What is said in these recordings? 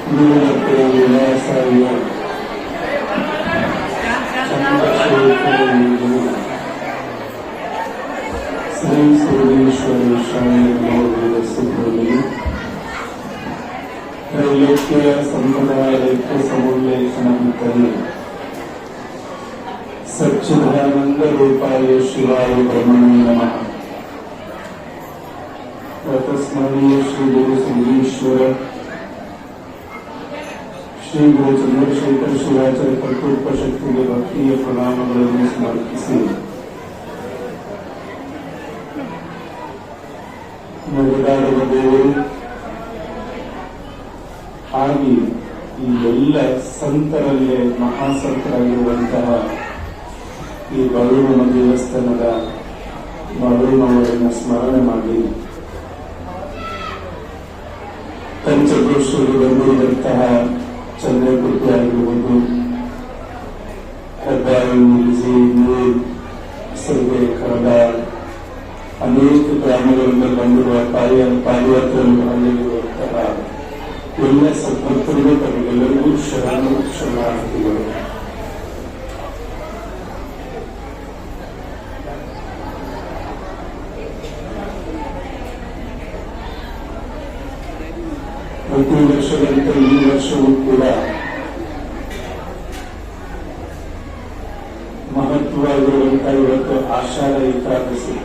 श्री सूर्येश्वरेशाय त्रैलोक्य संप्रदायैक्य समुल्लेखनान्तरे सच्चिदानंद रूपाय शिवाय ब्रह्मणे नमः। तस्मैय श्री गुरु सिद्धेश्वर ಶ್ರೀ ಗುರು ಚಂದ್ರಶೇಖರ ಶಿವಾಚಾರ್ಯ ಕಲ್ಪೋಪಶಕ್ತಿಗೆ ಭಕ್ತಿಯ ಪ್ರಣಾಮಗಳನ್ನು ಸಮರ್ಪಿಸಿ ನಡೆದಾಡುವ ದೇವರು ಆಗಿ ಈ ಎಲ್ಲ ಸಂತರಲ್ಲೇ ಮಹಾಸಂತರಾಗಿರುವಂತಹ ಈ ಬಾಳೂರಮ್ಮ ದೇವಸ್ಥಾನದ ಬಾಳೂರಮ್ಮವರನ್ನು ಸ್ಮರಣೆ ಮಾಡಿ ಪಂಚಕೋಶರು ಬಂದಿರುವಂತಹ ಚಂದ್ರಕುರ್ತಿ ಆಗಿರುವುದು, ಹೆಬ್ಬಾಳು, ನಿಲ್ಜಿ, ನೂರ್, ಸರ್ವೆ, ಕರದಾಳ್, ಅನೇಕ ಗ್ರಾಮಗಳಿಂದ ಬಂದಿರುವ ಪಾದಯಾತ್ರೆಯಲ್ಲಿರುವಂತಹ ಎಲ್ಲ ಸದ್ಭಕ್ತರಿಗೂ ತಮಗೆಲ್ಲರಿಗೂ ಶರಣಾರ್ಥಿಗಳು. ಪ್ರತಿ ವರ್ಷದಂತೆ ಈ ವರ್ಷವೂ ಕೂಡ ಮಹತ್ವವಾಗಿರುವಂತಹ ಇವತ್ತು ಆಷಾಢ ಏಕಾದಶಿ.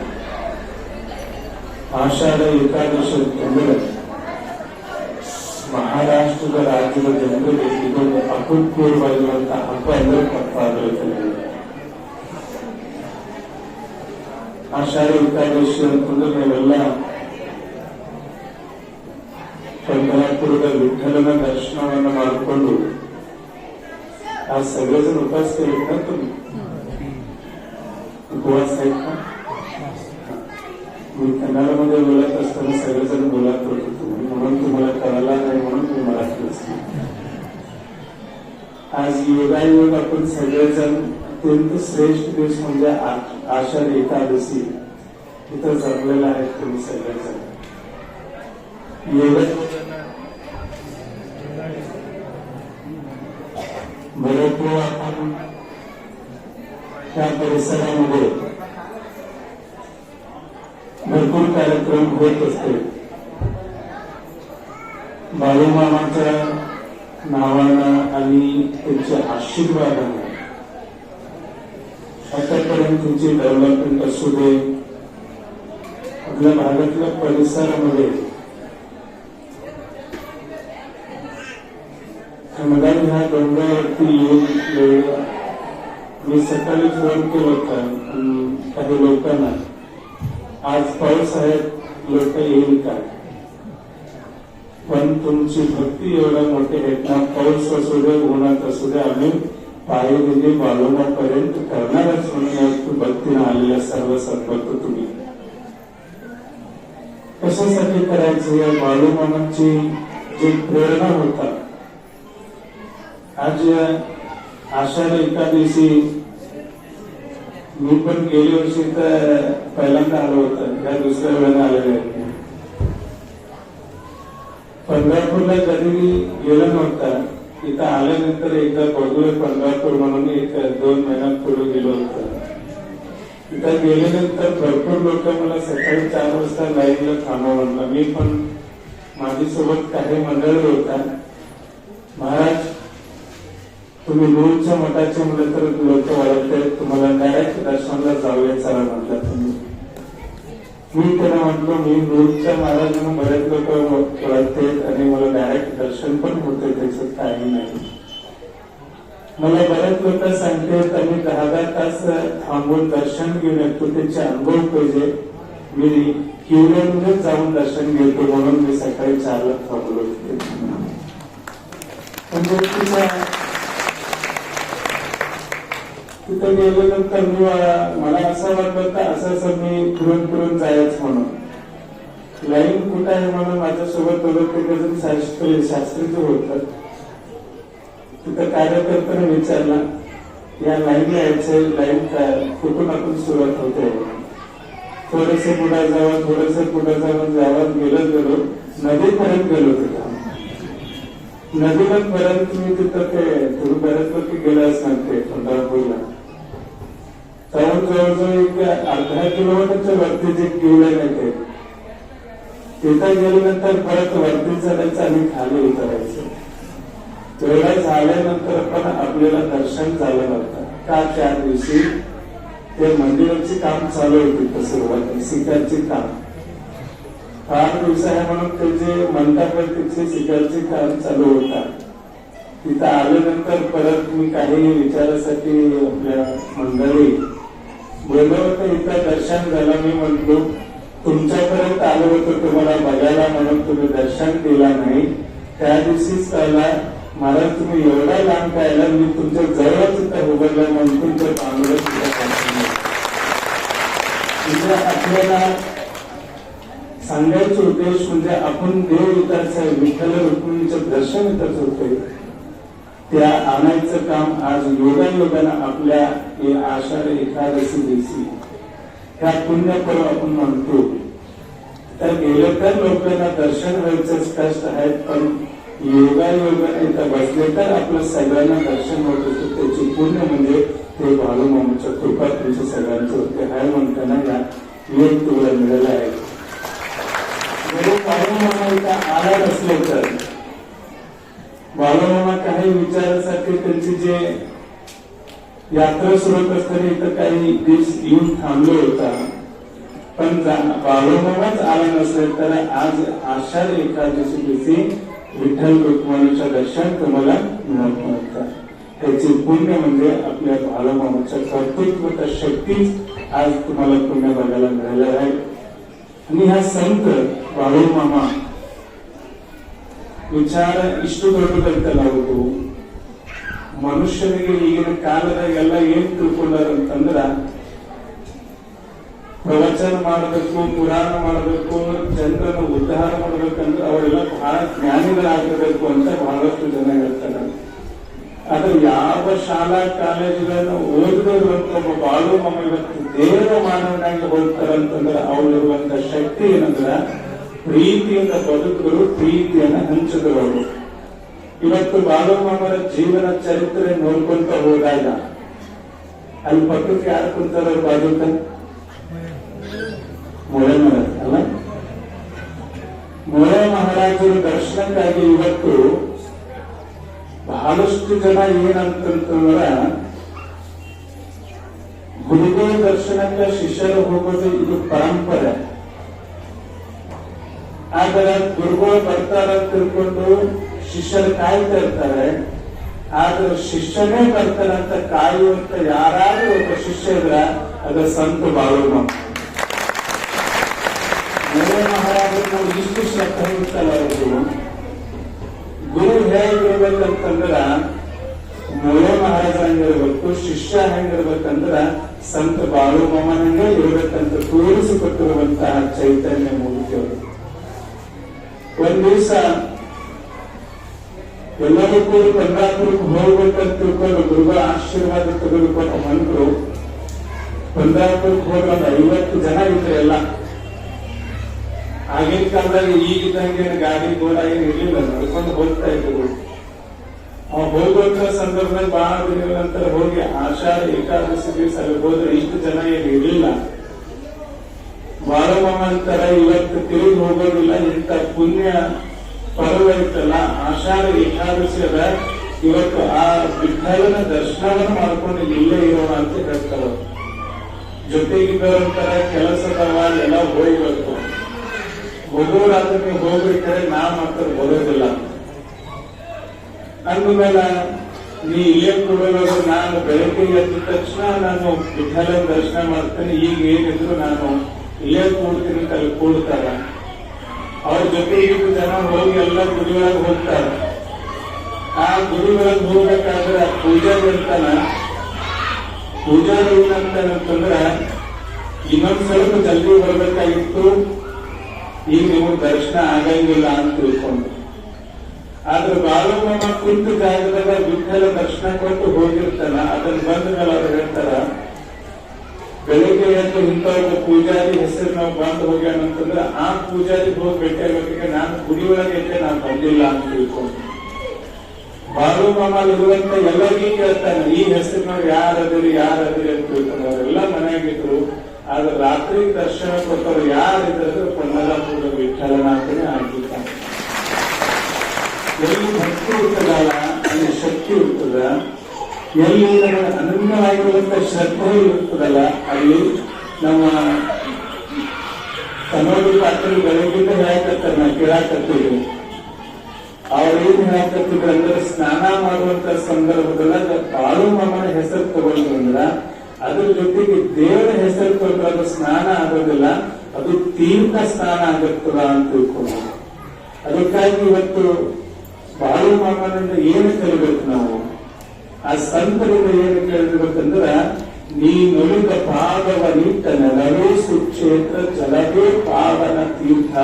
ಆಷಾಢ ಏಕಾದಶಿ ಅಂತಂದ್ರೆ ಮಹಾರಾಷ್ಟ್ರದ ರಾಜ್ಯದ ಜನರಿಗೆ ಇದೊಂದು ಅಭೂತಪೂರ್ವವಾಗಿರುವಂತಹ ಹಬ್ಬ ಅಂದ್ರೆ ತಪ್ಪಾಗಿರುತ್ತದೆ. ಆಷಾಢ ಏಕಾದಶಿ ಅಂತಂದ್ರೆ ನಾವೆಲ್ಲ ಪಂಢರಪುರದ ವಿಠಲನ ದರ್ಶನವನ್ನು ಮಾಡಿಕೊಂಡು ಆ सगळेजण उपास केले ना. तुम्ही उपवास आहेत का? मी कन्नडमध्ये बोलत असताना सगळेजण बोलत होते तुम्ही, म्हणून तुम्हाला कळाला नाही म्हणून तुम्ही मराठी असते. आज योगायोग आपण सगळेजण अत्यंत श्रेष्ठ दिवस म्हणजे आषाढ एकादशी इथं जमलेला आहे. तुम्ही सगळेजण भरपूर आपण त्या परिसरामध्ये भरपूर कार्यक्रम होत असते. बाळूमामाच्या नावानं आणि त्यांच्या आशीर्वादाने आतापर्यंत त्यांची डेव्हलपमेंट असू दे, आपल्या भागातल्या परिसरामध्ये मदान ह्या डोंगरावरती येऊन मी सकाळी फोन केला होता काही लोकांना, आज पाऊस आहे, लोक येईल का? पण तुमची भक्ती एवढ्या मोठी आहे ना, पाऊस असू दे, उन्हात असू दे, आम्ही पायी बाळूमापर्यंत करणारच म्हणून भक्तीने आलेल्या सर्व सद्भक्त तुम्ही कशासाठी करायचं? या बाळूमामाची जी प्रेरणा होता. आज आषाढ एकादशी मी पण गेल्या वर्षी तर पहिल्यांदा आलो होता, या दुसऱ्या वेळेला आलेले आहेत. पंढरपूरला कधी गेला नव्हता. इथं आल्यानंतर एकदा बघूया पंढरपूर म्हणून 1-2 महिन्यांपूर्वी गेलो होतो. इथं गेल्यानंतर भरपूर लोक मला सकाळी 4 वाजता लाईनला थांबवा म्हणलं. मी पण माझ्यासोबत काही मंडळी होता. महाराज तुम्ही नूरच्या मठाचे म्हणलं तर लोक वाढते, तुम्हाला डायरेक्ट दर्शनाला जाऊया चला म्हटलं. तुम्ही मी त्यांना म्हटलो मी नूरच्या महाराजांना बरेच लोक वाढते आणि मला डायरेक्ट दर्शन पण होते, त्याचं काही नाही. मला बरेच लोक सांगतात आम्ही 10 तास थांबून दर्शन घेऊन येतो, त्याचे अनुभव पाहिजे. मी किवड्यामध्येच जाऊन दर्शन घेतो म्हणून मी सकाळी 4ला थांबलो होते. तिथं गेल्यानंतर मला असं वाटलं तर असं मी फिरून जायच म्हणून. लाईन कुठं आहे म्हणून माझ्यासोबत दोघं शास्त्रीच होत. तिथं कार्यकर्त्याने विचारला या लाईन यायचंय, लाईन कुठून आपण सुरुवात होते. थोडंसं पुढे जावं गावात गेलो नदीपर्यंत गेलो. तिथं नदीपर्यंत मी तिथं ते थोडं बऱ्याचपैकी गेलं असणार ते पंढरपूरला जाऊन जवळजवळ एक अर्धा किलोमीटरच्या वरती जे गेलं नाही ते तिथं गेल्यानंतर परत वरती चढायचं आणि खाली उतरायचं. तेवढा झाल्यानंतर पण आपल्याला दर्शन झालं नव्हतं का त्या दिवशी ते मंदिराची काम चालू होती. तर सुरुवाती शिखरची काम 8 दिवस आहे म्हणून त्याचे मंडपाचे शिखरचे काम चालू होता. तिथं आल्यानंतर परत मी काही विचारासाठी आपल्या मंडळी बोलवत इथं दर्शन झालं. मी म्हटलो तुमच्यापर्यंत आलो होतो तुम्हाला बघायला म्हणून तुम्ही दर्शन दिला नाही. त्या दिवशीच कळला महाराज तुम्ही एवढा लांब पाहिला मी तुमच्या जवळच इथं उभारलं म्हणून तुमच्या पांगलं सुद्धा आपल्याला सांगायचे उद्देश म्हणजे आपण देव इथाचं विठ्ठल रुक्मिणीचं दर्शन इथंच होतंय त्या आणायचं काम आज योगायोगानं आपल्या आषाढ एकादशी दिवशी ह्या पुण्यपर्व आपण म्हणतो. तर गेलं तर लोकांना दर्शन व्हायचंच कष्ट आहेत पण योगायोगाने इथं बसले तर आपलं सगळ्यांना दर्शन होत असतं. त्याची पुण्य म्हणजे ते बाळूमामाच्या कृपा तुमच्या सगळ्यांचं होते हाय म्हणताना या योग तुम्हाला मिळाला आहे. बाळूमामा इथं आला नसले तर बाळूमामा काही विचारासाठी त्यांची जे यात्रा सुरू होत असताना इथं काही दिवस येऊन थांबलो होता. पण बाळूमामाच आला नसले तर आज आषाढ एकादशी दिवशी विठ्ठल रुक्मिणीचं दर्शन तुम्हाला मिळत नव्हतं. त्याची पुण्य म्हणजे आपल्या बाळूमामाचं कर्तृत्व तर शक्तीच आज तुम्हाला पुण्य बघायला मिळालं आहे. आणि हा संत बाळूमामा ವಿಚಾರ ಇಷ್ಟು ದೊಡ್ಡದಂತೆಲ್ಲ ಅವರು ಮನುಷ್ಯನಿಗೆ ಈಗಿನ ಕಾಲದಾಗೆಲ್ಲ ಏನ್ ತಿಳ್ಕೊಂಡಾರಂತಂದ್ರ ಪ್ರವಚನ ಮಾಡಬೇಕು ಪುರಾಣ ಮಾಡಬೇಕು ಜನರನ್ನು ಉದ್ಧಾರ ಮಾಡಬೇಕಂದ್ರೆ ಅವರೆಲ್ಲ ಬಹಳ ಜ್ಞಾನಿಗಳಾಗಬೇಕು ಅಂತ ಬಹಳಷ್ಟು ಜನ ಹೇಳ್ತಾರೆ. ಆದ್ರೆ ಯಾವ ಶಾಲಾ ಕಾಲೇಜುಗಳನ್ನು ಓದಿರುವಂತ ಒಬ್ಬ ಬಾಳೂಮಾಮ ಇವತ್ತು ದೇವ ಮಾನವನಾಗಿ ಹೋಗ್ತಾರಂತಂದ್ರೆ ಅವರಿರುವಂತ ಶಕ್ತಿ ಏನಂದ್ರ ಪ್ರೀತಿಯಿಂದ ಬದುಕರು ಪ್ರೀತಿಯನ್ನ ಹಂಚಿದವರು. ಇವತ್ತು ಬಾಳೂಮಾಮರ ಜೀವನ ಚರಿತ್ರೆ ನೋಡ್ಕೊಂತ ಹೋದಾಗ ಅಲ್ಲಿ ಪಕ್ಕಕ್ಕೆ ಯಾರು ಕುಂತಾರ ಬಾಜುಕ ಮೊಳೆ ಮಹಾರಾಜ್ ಅಲ್ಲ ಮೊಳೆ ಮಹಾರಾಜರ ದರ್ಶನಕ್ಕಾಗಿ ಇವತ್ತು ಬಹಳಷ್ಟು ಜನ ಏನಂತಂದ್ರ ಗುರುಗಳ ದರ್ಶನಕ್ಕೆ ಶಿಷ್ಯರು ಹೋಗೋದು ಇದು ಪರಂಪರೆ. ಆದರೆ ಗುರುಗಳು ಬರ್ತಾರಂತ ತಿಳ್ಕೊಂಡು ಶಿಷ್ಯರು ಕಾಯ್ತಾ ಇರ್ತಾರೆ. ಆದ್ರೆ ಶಿಷ್ಯನೇ ಬರ್ತಾರಂತ ಕಾಯುವಂತ ಯಾರಾದ್ರೂ ಒಬ್ಬ ಶಿಷ್ಯ ಇದ್ರ ಅದ ಸಂತ ಬಾಳೂಮಾಮ. ಮಹಾರಾಜರು ಇಷ್ಟು ಶ್ರದ್ಧೆ ಇರ್ತಲ್ಲ ಅವರು ಗುರು ಹೇಗಿರ್ಬೇಕಂತಂದ್ರ ಮೊಳೆ ಮಹಾರಾಜ ಹಂಗಿರ್ಬೇಕು ಶಿಷ್ಯ ಹೆಂಗಿರ್ಬೇಕಂದ್ರ ಸಂತ ಬಾಳೂಮಾಮನಂಗೆ ಇರ್ಬೇಕಂತ ತೋರಿಸಿಕೊಟ್ಟಿರುವಂತಹ ಚೈತನ್ಯ ಮೂರ್ತಿಯವರು. ಒಂದ್ ದಿವಸ ಎಲ್ಲರೂ ಕೂಡ ಪಂಢರಾಪುರಕ್ಕೆ ಹೋಗ್ಬೇಕಂತ ತಿಳ್ಕೊಂಡು ಗುರುಗಳ ಆಶೀರ್ವಾದ ತೆಗೆದುಕೊಂಡು ಮಂದ್ರು ಪಂಢರಾಪುರಕ್ಕೆ ಹೋಗಿ ಒಂದು 50 ಜನ ಇದ್ರೆ ಎಲ್ಲ. ಆಗಿನ ಕಾಲದಾಗ ಈಗಿದ್ದಂಗೆ ಗಾಡಿ ಗೋಡ ಏನು ಇರ್ಲಿಲ್ಲ, ನಡ್ಕೊಂಡು ಹೋಗ್ತಾ ಇದ್ರು. ಹೋಗುವಂತ ಸಂದರ್ಭದಲ್ಲಿ ಬಹಳ ದಿನಗಳ ನಂತರ ಹೋಗಿ ಆಷಾಢ ಏಕಾದಶಿ ದಿವಸ ಅಲ್ಲಿ ಹೋದ್ರೆ ಇಷ್ಟು ಜನ ಏನು ಇರ್ಲಿಲ್ಲ. ಬಾಳೂಮಾಮ ಅಂತಾರ ಇವತ್ತು ತಿರುಗಿ ಹೋಗೋದಿಲ್ಲ, ಇಂಥ ಪುಣ್ಯ ಪರ್ವ ಇತ್ತಲ್ಲ ಆಷಾಢ ಏಕಾದಶಿ ಅದ, ಇವತ್ತು ಆ ವಿಠಲನ ದರ್ಶನವನ್ನು ಮಾಡ್ಕೊಂಡು ಇಲ್ಲೇ ಇರೋಣ ಅಂತ ಹೇಳ್ತಾರ. ಜೊತೆಗಿದ್ದವರಂತರ ಕೆಲಸದವ ಎಲ್ಲ ಹೋಗ್ಬೇಕು, ಹೋಗೋರಾದ್ರೆ ನೀವು ಹೋಗ್ಬೇಕಾದ್ರೆ ನಾ ಮಾತ್ರ ಬರೋದಿಲ್ಲ ಅಂದ್ಮೇಲೆ ನೀ ಇಲ್ಲೇ ಕೊಡೋದು. ನಾನು ಬೆಳಗ್ಗೆ ಎದ್ದ ತಕ್ಷಣ ನಾನು ವಿಠಲನ ದರ್ಶನ ಮಾಡ್ತೇನೆ, ಈಗ ಏನಿದ್ರು ನಾನು ಇಲ್ಲೇ ಕೂಡ್ತೀನಿ ಅಲ್ಲಿ ಕೂಡ್ತಾರ. ಅವ್ರ ಜೊತೆ ಇಷ್ಟು ಜನ ಹೋಗಿ ಎಲ್ಲ ಗುಡಿಯೊಳಗೆ ಹೋಗ್ತಾರ. ಆ ಗುಡಿಯೊಳಗೆ ಹೋಗ್ಬೇಕಾದ್ರೆ ಪೂಜಾರಿ ಇರ್ತಾನ. ಪೂಜಾರಿ ಏನಂತಂದ್ರ ಇನ್ನೊಂದ್ ಸ್ವಲ್ಪ ಜಲ್ದಿ ಬರ್ಬೇಕಾಗಿತ್ತು, ಈಗ ನಿಮಗೆ ದರ್ಶನ ಆಗಂಗಿಲ್ಲ ಅಂತ ತಿಳ್ಕೊಂಡು. ಆದ್ರೆ ಬಾಳೂಮಾಮ ಕುಂತ ಜಾಗದಾಗ ವಿಠಲ ದರ್ಶನ ಕೊಟ್ಟು ಹೋಗಿರ್ತಾನ. ಅದನ್ನ ಬಂದ ಮೇಲೆ ಅವ್ರು ಹೇಳ್ತಾರ, ಬೆಳಿಗ್ಗೆ ಎದ್ದು ಇಂಥ ಒಬ್ಬ ಪೂಜಾರಿ ಹೆಸರು ನಾವು ಬಂದು ಹೋಗ್ಯಾನಂತಂದ್ರೆ ಆ ಪೂಜಾರಿ ಹೋಗಿ ಭೇಟಿಯಾಗಬೇಕಿಗೆ ನಾನು ಗುಡಿ ಒಳಗೆ ಇದ್ದೆ, ನಾನು ಬಂದಿಲ್ಲ ಅಂತ ತಿಳ್ಕೊಂಡು. ಬಾಳು ಮಾಮಲ್ ಇರುವಂತ ಎಲ್ಲರಿಗೂ ಕೇಳ್ತಾನೆ, ಈ ಹೆಸರಿನವ್ರು ಯಾರದಿರಿ ಅಂತ ತಿಳ್ಕೊಂಡು ಅವರೆಲ್ಲ ಮನೆಯಾಗಿದ್ರು. ಆದ್ರೆ ರಾತ್ರಿ ದರ್ಶನ ಕೊಟ್ಟವ್ರು ಯಾರಿದ್ರೆ ಪನ್ನಲಾಪುರದ ವಿಠಲನಾಥನೇ ಆಗಿರ್ತಾನೆ. ಎಲ್ಲಿ ಭಕ್ತಿ ಇರ್ತದಲ್ಲ ಅಲ್ಲಿ ಶಕ್ತಿ ಇರ್ತದ, ಎಲ್ಲಿ ನಮಗೆ ಅನನ್ಯವಾಗಿರುವಂತ ಶ್ರದ್ಧೆ ಇರ್ತದಲ್ಲ ಅಲ್ಲಿ ನಮ್ಮ ಕನ್ನಡಿ ಪಾತ್ರೆ ಬೆಳಗಿಂದ ಹೇಳಕತ್ತಾರೆ, ನಾ ಕೇಳಾಕತ್ತೀವಿ. ಅವ್ರೇನ್ ಹೇಳಕತ್ತಿದ್ರು ಅಂದ್ರೆ ಸ್ನಾನ ಮಾಡುವಂತ ಸಂದರ್ಭದೊಳಗ ಬಾಳು ಮಾಮನ ಹೆಸರು ತಗೊಂಡ್ರಂದ್ರ ಅದ್ರ ಜೊತೆಗೆ ದೇವರ ಹೆಸರು ಕೊಟ್ಟರೆ ಅದು ಸ್ನಾನ ಆಗೋದಿಲ್ಲ, ಅದು ತೀರ್ಥ ಸ್ನಾನ ಆಗುತ್ತದ ಅಂತ ತಿಳ್ಕೊಂಡು. ಅದಕ್ಕಾಗಿ ಇವತ್ತು ಬಾಳು ಮಾಮನಿಂದ ಏನು ಕಲಿಬೇಕು ನಾವು? ಆ ಸಂತರಿಂದ ಏನು ಕೇಳಿರ್ಬೇಕಂದ್ರ, ನೀ ನುಡಿದ ಪಾದವನಿಟ್ಟ ನೆಲವೇ ಸುಕ್ಷೇತ್ರ ಜಲವೇ ಪಾವನ ತೀರ್ಥ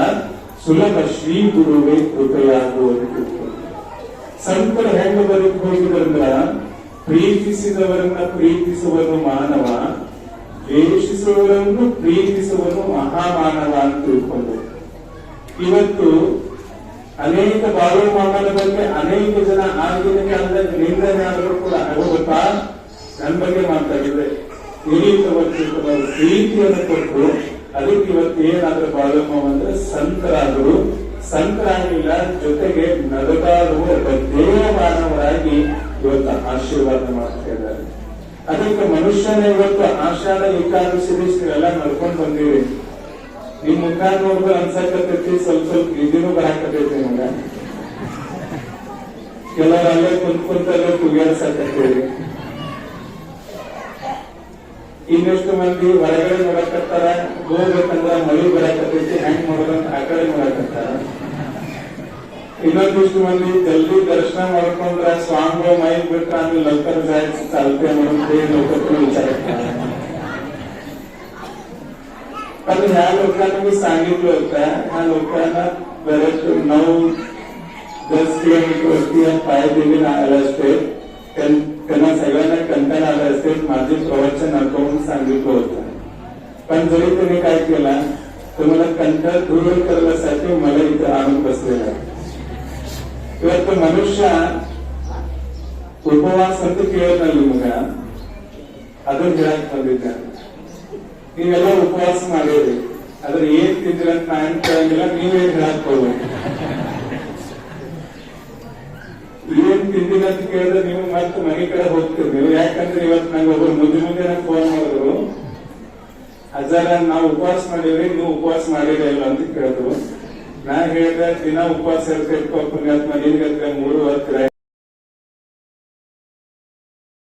ಸುಲಭ ಶ್ರೀ ಗುರುವೇ ಕೃಪೆಯಾಗು ಅಂತ ತಿಳ್ಕೊಂಡು. ಸಂತರು ಹೆಂಗ ಬದುಕು ಹೋಗಿದ್ರಂದ್ರ, ಪ್ರೀತಿಸಿದವರನ್ನ ಪ್ರೀತಿಸುವನು ಮಾನವ, ದ್ವೇಷಿಸುವವರನ್ನು ಪ್ರೀತಿಸುವನು ಮಹಾಮಾನವ ಅಂತ ತಿಳ್ಕೊಂಡು. ಇವತ್ತು ಅನೇಕ ಬಾಳು ಮಾಮನ ಬಗ್ಗೆ ಅನೇಕ ಜನ ಆಗಿನ ಕಾಲದಲ್ಲಿ ನಿಂದನೆ ಆದರೂ ಕೂಡ ಹೋಗುತ್ತಾ ನನ್ನ ಬಗ್ಗೆ ಮಾತಾಡಿದ್ರೆ ತಿಳ್ಕೊಂಡು ಪ್ರೀತಿಯನ್ನು ಕೊಟ್ಟು ಅದಕ್ಕೆ ಇವತ್ತು ಏನಾದ್ರೂ ಬಾಳು ಮಾಮ ಅಂದ್ರೆ ಸಂತರಾದರು. ಸಂತರಾಗಿಲ್ಲ, ಜೊತೆಗೆ ನಡೆದಾಡುವ ಒಬ್ಬ ದೇವಮಾನವರಾಗಿ ಇವತ್ತು ಆಶೀರ್ವಾದ ಮಾಡ್ತಾ ಇದ್ದಾರೆ. ಅದಕ್ಕೆ ಮನುಷ್ಯನ ಇವತ್ತು ಆಷಾಢ ಏಕಾದಶಿ ಎಲ್ಲ ನಡ್ಕೊಂಡು ಬಂದಿವಿ. ನಿಮ್ ಮುಖ ನೋಡಿದ್ರೆ ಅನ್ಸಕತ್ತೈತಿ, ಸ್ವಲ್ಪ ಇದೀನು ಬರಾಕತೈತಿ ನಿಮಗ. ಕೆಲವರು ಅಲ್ಲೇ ಕುಂತಲ್ಲೇ ತುಗಿಯಾಡ್ಸಕತ್ತೀವಿ. ಇನ್ನೆಷ್ಟು ಮಂದಿ ಹೊರಗಡೆ ನೋಡಕತ್ತಾರ, ಹೋಗ್ಬೇಕಂದ್ರ ಮಳಿ ಬರಾಕತೈತಿ, ಹೆಂಗ್ ಮಾಡೋದಂತ ಆ ಕಡೆ ನೋಡಕತ್ತಾರ. ಇನ್ನೊಂದಿಷ್ಟು ಮಂದಿ ಜಲ್ದಿ ದರ್ಶನ ಮಾಡ್ಕೊಂಡ್ರ ಸ್ವಾಮಿಗಳು ಮೈ ಬಿಟ್ರ ಆಮೇಲೆ ಲೌಕರ್ ಜಾಯ್ತು ಚಾಲ್ತೆ ಮಾಡೋದು ಲೌಕರ್ विचार पण ह्या लोकांना मी सांगितलं होतं, ह्या लोकांना बरेच 9-10 किलोमीटरवरती पाय देवी आले असते, त्यांना सगळ्यांना कंटाळा आला असते. माझे प्रवचन नको म्हणून सांगितलं होतं. पण जरी त्यांनी काय केला तर मला कंटाळ दूर करण्यासाठी मला इथे आणून बसलेला आहे. ಇವತ್ತು ಮನುಷ್ಯ ಉಪವಾಸ ಅಂತ ಕೇಳಿದ್ನಲ್ಲಿ ಮಗ ಅದನ್ನ ಹೇಳಕ್ ಬಂದಿದ್ದ. ನೀವೆಲ್ಲ ಉಪವಾಸ ಮಾಡಿರಿ, ಅದ್ರ ಏನ್ ತಿಂದ್ರಿ ಅಂತ ನಾನು ಕೇಳಂಗಿಲ್ಲ, ನೀವೇನ್ ಹೇಳಕ್ ಹೋಗ್ಬೇಕು. ಏನ್ ತಿಂದಿಲ್ಲ ಅಂತ ಕೇಳಿದ್ರೆ ನೀವು ಮತ್ತೆ ಮನೆ ಕಡೆ ಹೋಗ್ತೀರಿ ನೀವು. ಯಾಕಂದ್ರೆ ಇವತ್ತು ನಂಗೆ ಒಬ್ಬರು ಮುಂದೆ ಫೋನ್ ಮಾಡಿದ್ರು, ಅಜ್ಜಾರ ನಾವು ಉಪವಾಸ ಮಾಡಿವ್ರಿ, ನೀವು ಉಪವಾಸ ಮಾಡಿರಿ ಇಲ್ಲ ಅಂತ ಕೇಳಿದ್ರು. ನಾ ಹೇಳಿದೆ, ದಿನ ಉಪವಾಸ ಇರ್ತೈತಿ ಪುಣ್ಯಾತ್ಮ, ನಿನ್ಗತ್ರ 3 ಹೊತ್ತು